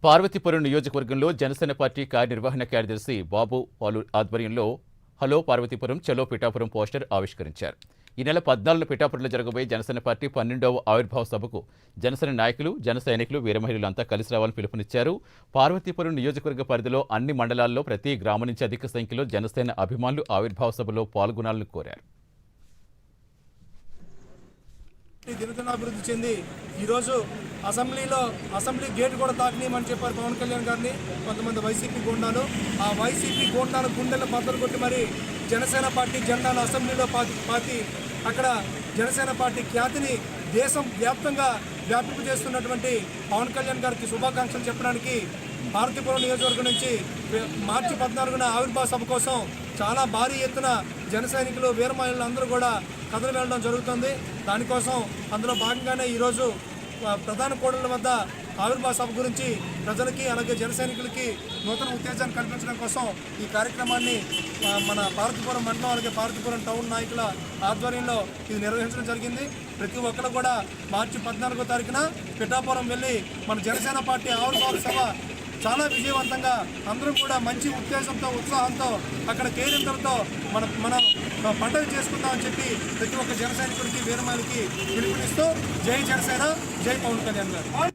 పార్వతీపురం నియోజకవర్గంలో జనసేన పార్టీ కార్యనిర్వహణ కార్యదర్శి బాబు పాలు ఆధ్వర్యంలో హలో పార్వతీపురం చలో పిఠాపురం పోస్టర్ ఆవిష్కరించారు. ఈ నెల 14న పిఠాపురంలో జరగబోయే జనసేన పార్టీ 12వ ఆవిర్భావ సభకు జనసేన నాయకులు, జన సైనికులు, వీర మహిళలంతా కలిసి రావాలని పిలుపునిచ్చారు. పార్వతీపురం నియోజకవర్గ పరిధిలో అన్ని మండలాల్లో ప్రతి గ్రామం నుంచి అధిక సంఖ్యలో జనసేన అభిమానులు ఆవిర్భావ సభలో పాల్గొనాలని కోరారు. దినదినాభివృద్ధి చెంది ఈరోజు అసెంబ్లీ గేట్ కూడా తాకనీయమని చెప్పారు పవన్ కళ్యాణ్ గారిని కొంతమంది వైసీపీ గూండాలు. ఆ వైసీపీ గూండాల గుండెల బద్దలు కొట్టి మరి జనసేన పార్టీ జెండాను అసెంబ్లీలో పాతి అక్కడ జనసేన పార్టీ ఖ్యాతిని దేశం వ్యాప్తంగా వ్యాపింపజేస్తున్నటువంటి పవన్ కళ్యాణ్ గారికి శుభాకాంక్షలు చెప్పడానికి పార్వతీపురం నియోజకవర్గం నుంచి మార్చి 14న ఆవిర్భావ సభ కోసం చాలా భారీ ఎత్తున జన సైనికులు, వీర మహిళలు అందరూ కూడా కథలు వెళ్ళడం జరుగుతుంది. దానికోసం అందులో భాగంగానే ఈరోజు ప్రధాన కూడళ్ల వద్ద ఆవిర్భావ సభ గురించి ప్రజలకి అలాగే జన సైనికులకి నూతన ఉత్తేజాన్ని కల్పించడం కోసం ఈ కార్యక్రమాన్ని మన పార్వతీపురం మండలం అలాగే పార్వతీపురం టౌన్ నాయకుల ఆధ్వర్యంలో ఇది నిర్వహించడం జరిగింది. ప్రతి ఒక్కరు కూడా మార్చి 14వ తారీఖున పిఠాపురం వెళ్ళి మన జనసేన పార్టీ ఆవిర్భావ సభ చాలా విజయవంతంగా అందరం కూడా మంచి ఉత్తేజంతో, ఉత్సాహంతో అక్కడ కేరింతలతో మనం పండుగ చేసుకుందామని చెప్పి ప్రతి ఒక్క జన సైనికుడికి, వీరమహిళకి పిలుపునిస్తూ జై జనసేన, జై పవన్ కళ్యాణ్ గారు.